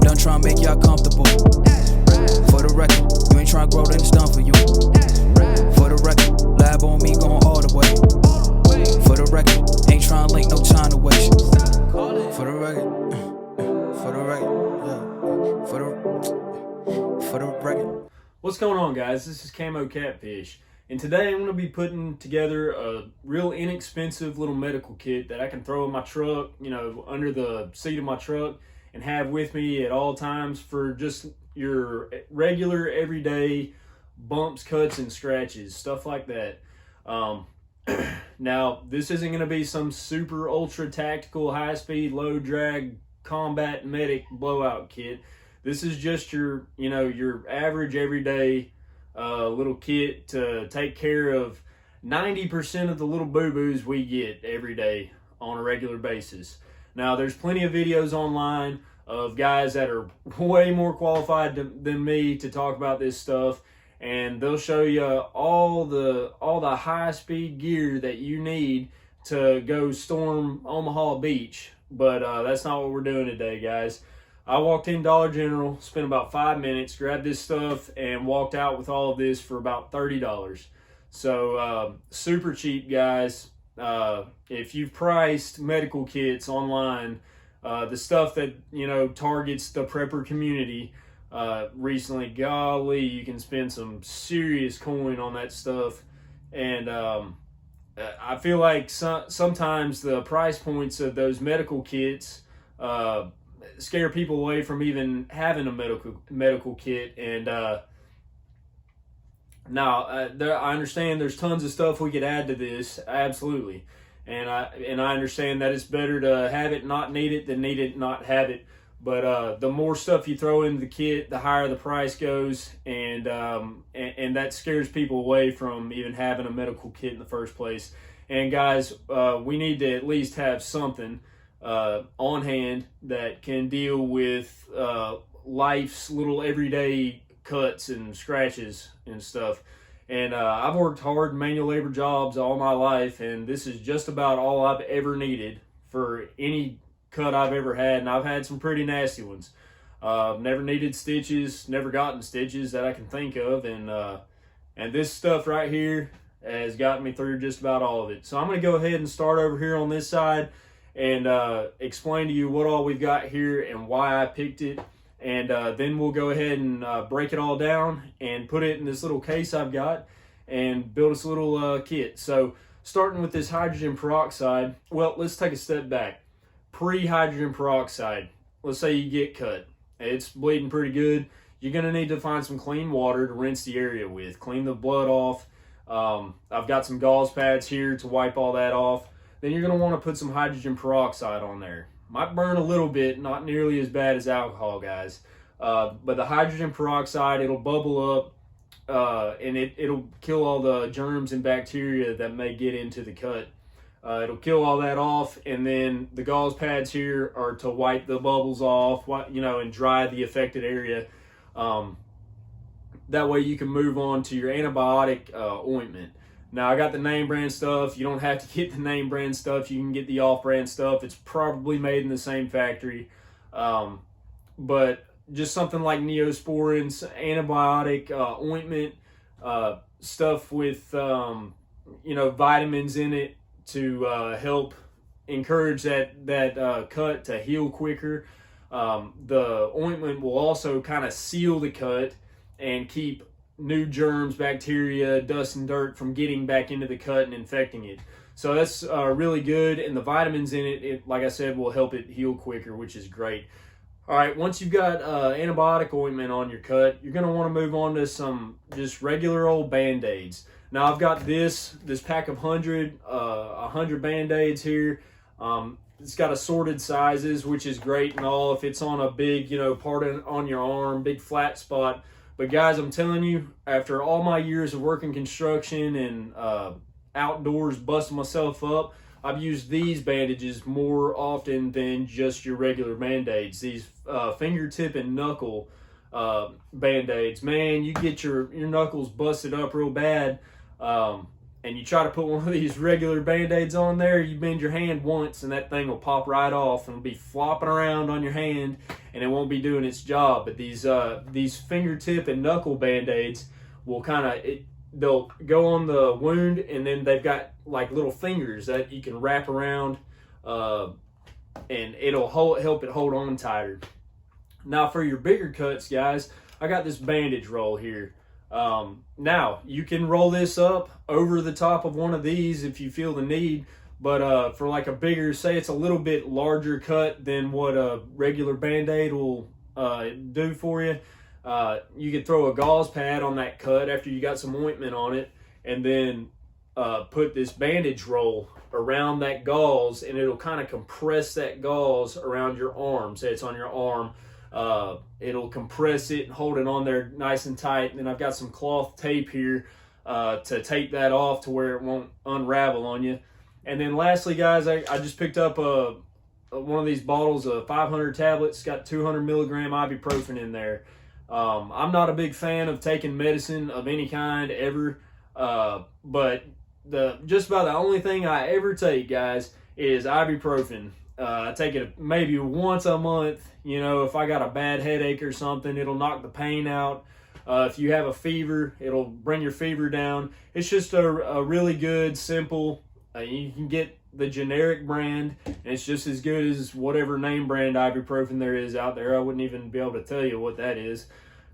I'm trying to make y'all comfortable. For the record, you ain't trying to grow, then it's done for you. For the record, lab on me going all the way. For the record, ain't trying to link, no time to waste. For the record, for the record, yeah. For the record. What's going on, guys? This is Camo Catfish, and today I'm going to be putting together a real inexpensive little medical kit that I can throw in my truck, under the seat of my truck, and have with me at all times for just your regular, everyday bumps, cuts, and scratches, stuff like that. Now, this isn't going to be some super ultra tactical, high speed, low drag, combat medic blowout kit. This is just your average everyday little kit to take care of 90% of the little boo-boos we get every day on a regular basis. Now, there's plenty of videos online of guys that are way more qualified than me to talk about this stuff, and they'll show you all the high-speed gear that you need to go storm Omaha Beach. But that's not what we're doing today, guys. I walked in Dollar General, spent about 5 minutes, grabbed this stuff, and walked out with all of this for about $30. So super cheap, guys. If you've priced medical kits online, the stuff that targets the prepper community recently, golly, you can spend some serious coin on that stuff. And I feel like sometimes the price points of those medical kits scare people away from even having a medical kit. And now, I understand there's tons of stuff we could add to this, absolutely. And I understand that it's better to have it, not need it, than need it, not have it. But the more stuff you throw into the kit, the higher the price goes, and that scares people away from even having a medical kit in the first place. And guys, we need to at least have something on hand that can deal with life's little everyday cuts and scratches and stuff. And I've worked hard manual labor jobs all my life, and this is just about all I've ever needed for any cut I've ever had, and I've had some pretty nasty ones. Never needed stitches, never gotten stitches that I can think of, and this stuff right here has gotten me through just about all of it. So I'm going to go ahead and start over here on this side and explain to you what all we've got here and why I picked it. And then we'll go ahead and break it all down and put it in this little case I've got and build us a little kit. So starting with this hydrogen peroxide, well, let's take a step back. Pre-hydrogen peroxide, let's say you get cut. It's bleeding pretty good. You're going to need to find some clean water to rinse the area with. Clean the blood off. I've got some gauze pads here to wipe all that off. Then you're going to want to put some hydrogen peroxide on there. Might burn a little bit, not nearly as bad as alcohol, guys. But the hydrogen peroxide, it'll bubble up and it'll kill all the germs and bacteria that may get into the cut. It'll kill all that off, and then the gauze pads here are to wipe the bubbles off, and dry the affected area. That way you can move on to your antibiotic ointment. Now, I got the name brand stuff. You don't have to get the name brand stuff. You can get the off-brand stuff. It's probably made in the same factory. But just something like Neosporin's antibiotic ointment, stuff with, vitamins in it to help encourage that cut to heal quicker. The ointment will also kind of seal the cut and keep new germs, bacteria, dust, and dirt from getting back into the cut and infecting it. So that's really good, and the vitamins in it, like I said, will help it heal quicker, which is great. All right, once you've got antibiotic ointment on your cut, you're going to want to move on to some just regular old Band-Aids. Now, I've got this pack of 100 Band-Aids here. It's got assorted sizes, which is great and all if it's on a big, part on your arm, big flat spot. But guys, I'm telling you, after all my years of working construction and outdoors busting myself up, I've used these bandages more often than just your regular Band-Aids. These fingertip and knuckle Band-Aids. Man, you get your knuckles busted up real bad, and you try to put one of these regular Band-Aids on there, you bend your hand once and that thing will pop right off and be flopping around on your hand, and it won't be doing its job. But these fingertip and knuckle band-aids will they'll go on the wound, and then they've got like little fingers that you can wrap around, and it'll help it hold on tighter. Now for your bigger cuts, guys, I got this bandage roll here. Now you can roll this up over the top of one of these if you feel the need, but for like a bigger, say it's a little bit larger cut than what a regular band-aid will do for you, you could throw a gauze pad on that cut after you got some ointment on it, and then put this bandage roll around that gauze, and it'll kind of compress that gauze around your arm. Say it's on your arm, it'll compress it and hold it on there nice and tight. And then I've got some cloth tape here to tape that off to where it won't unravel on you. And then lastly, guys, I just picked up one of these bottles of 500 tablets. It's got 200 milligram ibuprofen in there. I'm not a big fan of taking medicine of any kind ever, but just about the only thing I ever take, guys, is ibuprofen. I take it maybe once a month. You know, if I got a bad headache or something, it'll knock the pain out. If you have a fever, it'll bring your fever down. It's just a really good, simple, you can get the generic brand, and it's just as good as whatever name brand ibuprofen there is out there. I wouldn't even be able to tell you what that is,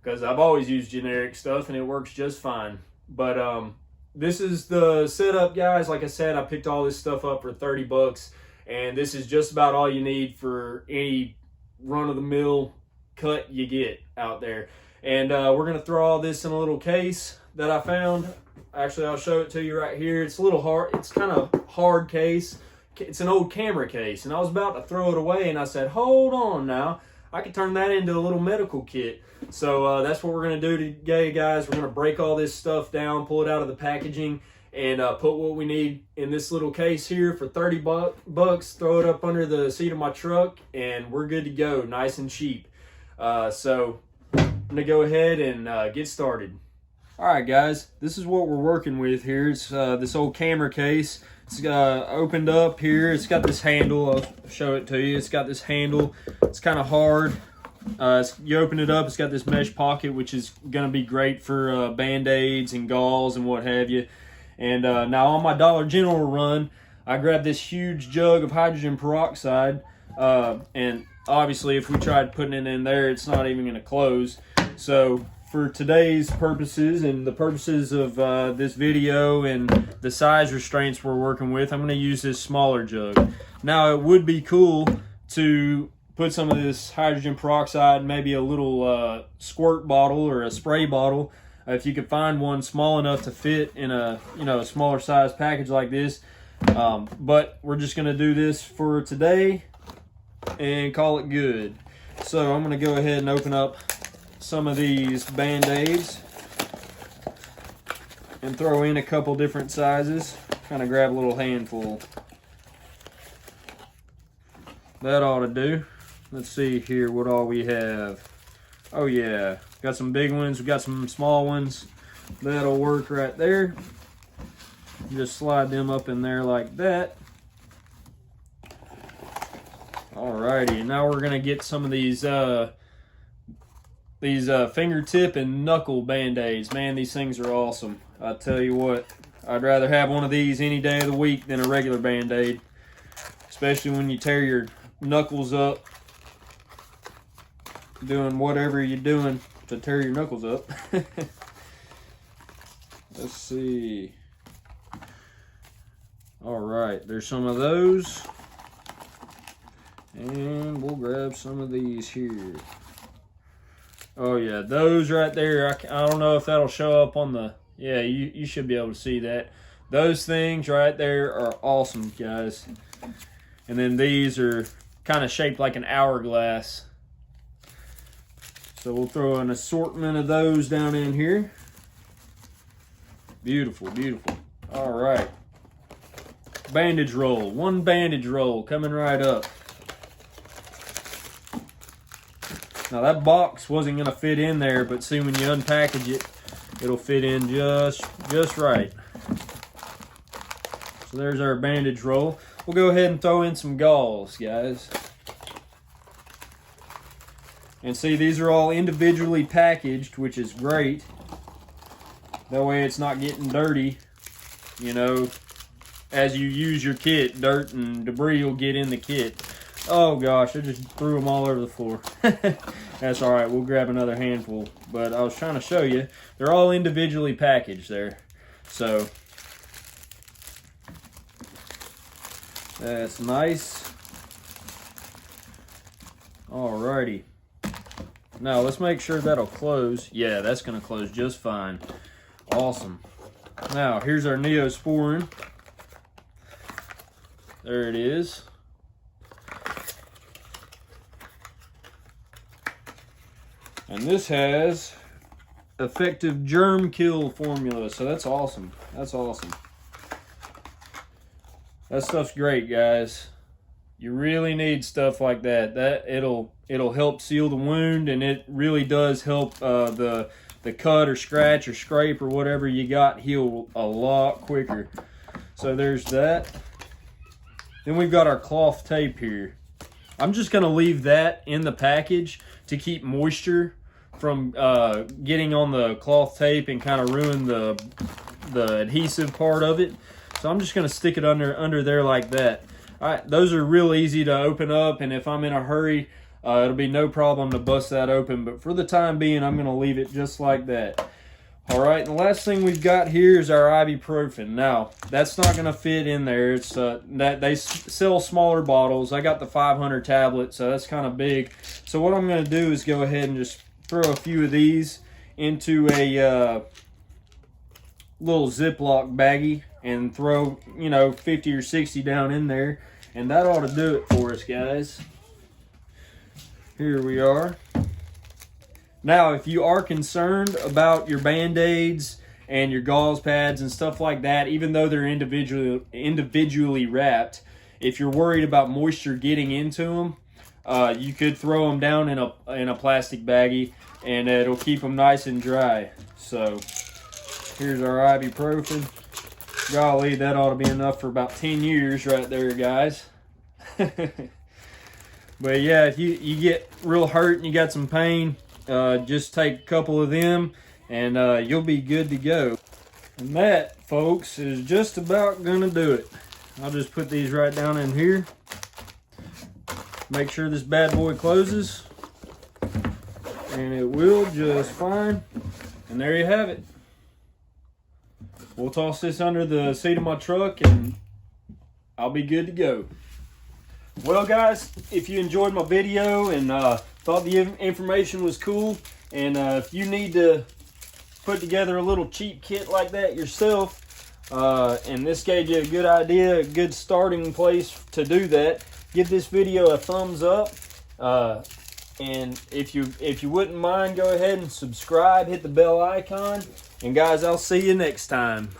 because I've always used generic stuff and it works just fine. But this is the setup, guys. Like I said, I picked all this stuff up for $30, and this is just about all you need for any run-of-the-mill cut you get out there. And we're going to throw all this in a little case that I found. Actually, I'll show it to you right here. It's a little hard. It's kind of hard case. It's an old camera case, and I was about to throw it away, and I said, hold on now. I could turn that into a little medical kit. So that's what we're going to do today, guys. We're going to break all this stuff down, pull it out of the packaging, and put what we need in this little case here for $30. Throw it up under the seat of my truck, and we're good to go, nice and cheap. So I'm going to go ahead and get started. All right, guys, this is what we're working with here. It's this old camera case. It's opened up here. It's got this handle. I'll show it to you. It's got this handle. It's kind of hard. You open it up. It's got this mesh pocket, which is going to be great for Band-Aids and gauze and what have you. And now on my Dollar General run, I grabbed this huge jug of hydrogen peroxide. And obviously, if we tried putting it in there, it's not even going to close. So for today's purposes and the purposes of this video and the size restraints we're working with, I'm going to use this smaller jug. Now, it would be cool to put some of this hydrogen peroxide, maybe a little squirt bottle or a spray bottle, if you could find one small enough to fit in a a smaller size package like this. But we're just going to do this for today and call it good. So I'm going to go ahead and open up some of these Band-Aids and throw in a couple different sizes. Kind of grab a little handful. That ought to do. Let's see here what all we have. Oh yeah, got some big ones, we got some small ones. That'll work right there. Just slide them up in there like that. Alrighty, now we're gonna get some of these fingertip and knuckle Band-Aids. Man, these things are awesome. I tell you what, I'd rather have one of these any day of the week than a regular Band-Aid, especially when you tear your knuckles up doing whatever you're doing to tear your knuckles up. Let's see. All right, there's some of those, and we'll grab some of these here. Oh yeah, those right there, I don't know if that'll show up on the, yeah, you should be able to see that. Those things right there are awesome, guys. And then these are kind of shaped like an hourglass. So we'll throw an assortment of those down in here. Beautiful, beautiful. All right. Bandage roll, one bandage roll coming right up. Now that box wasn't gonna fit in there, but see, when you unpackage it, it'll fit in just right. So there's our bandage roll. We'll go ahead and throw in some gauze, guys. And see, these are all individually packaged, which is great. That way it's not getting dirty, you know, as you use your kit. Dirt and debris will get in the kit. Oh gosh, I just threw them all over the floor. That's all right, we'll grab another handful. But I was trying to show you, they're all individually packaged there. So, that's nice. Alrighty. Now, let's make sure that'll close. Yeah, that's going to close just fine. Awesome. Now, here's our Neosporin. There it is. And this has effective germ kill formula, so that's awesome. That's awesome. That stuff's great, guys. You really need stuff like that. It'll help seal the wound, and it really does help the cut or scratch or scrape or whatever you got heal a lot quicker. So there's that. Then we've got our cloth tape here. I'm just gonna leave that in the package to keep moisture from getting on the cloth tape and kind of ruin the adhesive part of it. So I'm just gonna stick it under there like that. All right, those are real easy to open up, and if I'm in a hurry, it'll be no problem to bust that open. But for the time being, I'm gonna leave it just like that. All right, and the last thing we've got here is our ibuprofen. Now, that's not gonna fit in there. It's that they sell smaller bottles. I got the 500 tablet, so that's kind of big. So what I'm gonna do is go ahead and just throw a few of these into a little Ziploc baggie and throw, you know, 50 or 60 down in there, and that ought to do it for us, guys. Here we are. Now, if you are concerned about your Band-Aids and your gauze pads and stuff like that, even though they're individually wrapped, if you're worried about moisture getting into them, you could throw them down in a plastic baggie, and it'll keep them nice and dry. So, here's our ibuprofen. Golly, that ought to be enough for about 10 years right there, guys. But yeah, if you get real hurt and you got some pain, just take a couple of them and you'll be good to go. And that, folks, is just about gonna do it. I'll just put these right down in here. Make sure this bad boy closes, and it will just fine. And there you have it. We'll toss this under the seat of my truck and I'll be good to go. Well, guys, if you enjoyed my video and thought the information was cool, and if you need to put together a little cheap kit like that yourself, and this gave you a good idea, a good starting place to do that, give this video a thumbs up. And if you wouldn't mind, go ahead and subscribe, hit the bell icon. And guys, I'll see you next time.